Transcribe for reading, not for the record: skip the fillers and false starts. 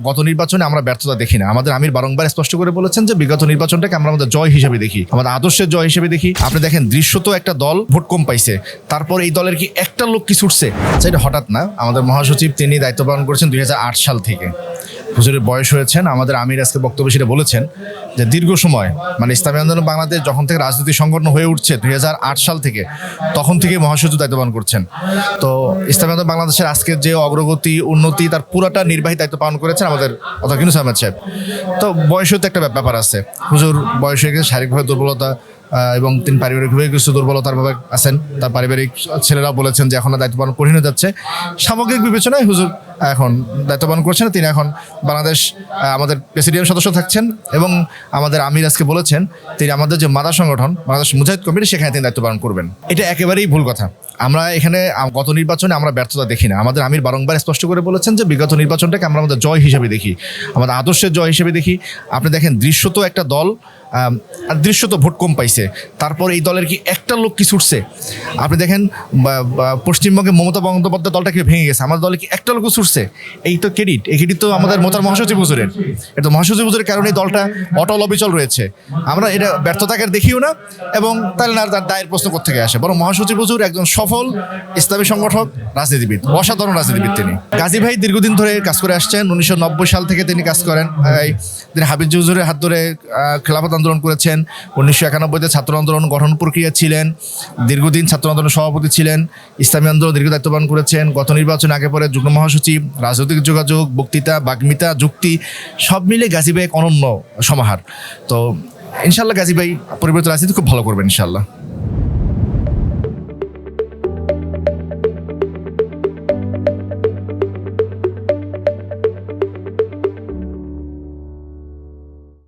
গত নির্বাচনে আমরা ব্যর্থতা দেখি না। আমাদের আমির বারংবার স্পষ্ট করে বলেছেন যে বিগত নির্বাচনটাকে আমরা আমাদের জয় হিসেবে দেখি, আমাদের আদর্শের জয় হিসেবে দেখি। আপনি দেখেন দৃশ্যত একটা দল ভোট কম পাইছে, তারপর এই দলের কি একটা লোক কি ছুটছে? সেটা হঠাৎ না। আমাদের মহাসচিব তিনি দায়িত্ব পালন করেছেন 2008 সাল থেকে। হুজুরের বয়স হয়েছেন। আমাদের আমির আজকে বক্তব্য সেটা বলেছেন যে দীর্ঘ সময় মানে ইসলামী আন্দোলন বাংলাদেশ যখন থেকে রাজনৈতিক সংগঠন হয়ে উঠছে 2008 সাল থেকে, তখন থেকে মহাসচিব দায়িত্ব পালন করছেন। তো ইসলামী আন্দোলন বাংলাদেশের আজকের যে অগ্রগতি উন্নতি তার পুরাটা নির্বাহী দায়িত্ব পালন করেছেন আমাদের অধ্যাপক ইউনূস আহমেদ সাহেব। তো বয়সেও তো একটা ব্যাপার আছে। হুজুর বয়স হয়ে গেছে, শারীরিকভাবে দুর্বলতা এবং তিনি পারিবারিকভাবে কিছু দুর্বলতার ভাবে আছেন। তার পারিবারিক ছেলেরাও বলেছেন যে এখন দায়িত্ব পালন কঠিন হয়ে যাচ্ছে। সামগ্রিক বিবেচনায় হুজুর এখন দায়িত্ব পালন করছেন। তিনি এখন বাংলাদেশ আমাদের প্রেসিডিয়াম সদস্য থাকছেন এবং আমাদের আমির আজকে বলেছেন তিনি আমাদের যে মাদা সংগঠন বাংলাদেশ মুজাহিদ কমিটি সেখানে তিনি দায়িত্ব পালন করবেন। এটা একেবারেই ভুল কথা। আমরা এখানে গত নির্বাচনে আমরা ব্যর্থতা দেখি না। আমাদের আমির বারংবার স্পষ্ট করে বলেছেন যে বিগত নির্বাচনটাকে আমরা আমাদের জয় হিসেবে দেখি, আমাদের আদর্শের জয় হিসেবে দেখি। আপনি দেখেন দৃশ্যত একটা দল দৃশ্যত ভোট কম পাইছে, তারপর এই দলের কি একটা লোক কি ছুটছে? আপনি দেখেন পশ্চিমবঙ্গে মমতা বন্দ্যোপাধ্যায় দলটা কি ভেঙে গেছে, আমাদের দলে কি একটা লোক ছুটছে? এই তো ক্রেডিট, এই ক্রেডিট তো আমাদের মোতার মহাসচিব হুজুরের। এটা মহাসচিব হুজুরের কারণে এই দলটা অটল অবিচল রয়েছে। আমরা এটা ব্যর্থতাকে দেখিও না এবং তাহলে না তার দায়ের প্রশ্ন কোত্থেকে আসে, বরং মহাসচিব হুজুর একজন সফল ইসলামী সংগঠক, রাজনীতিবিদ, অসাধারণ রাজনীতিবিদ। তিনি গাজী ভাই দীর্ঘদিন ধরে কাজ করে আসছেন। 1990 সাল থেকে তিনি কাজ করেন। তিনি হাবিজ হুজুরের হাত ধরে খেলাফত আন্দোলন করেছেন। 1991-তে ছাত্র আন্দোলন গঠন প্রক্রিয়া ছিলেন, দীর্ঘদিন ছাত্র আন্দোলনের সভাপতি ছিলেন, ইসলামী আন্দোলন দীর্ঘ দায়িত্ব পালন করেছেন। গত নির্বাচন আগে পরে যুগ্ম মহাসচিব, রাজনৈতিক যোগাযোগ, বক্তৃতা, বাগ্মিতা, যুক্তি সব মিলে গাজী ভাই এক অনন্য সমাহার। তো ইনশাল্লাহ গাজী ভাই পরিবর্তিত রাজনীতি খুব ভালো করবেন ইনশাল্লাহ।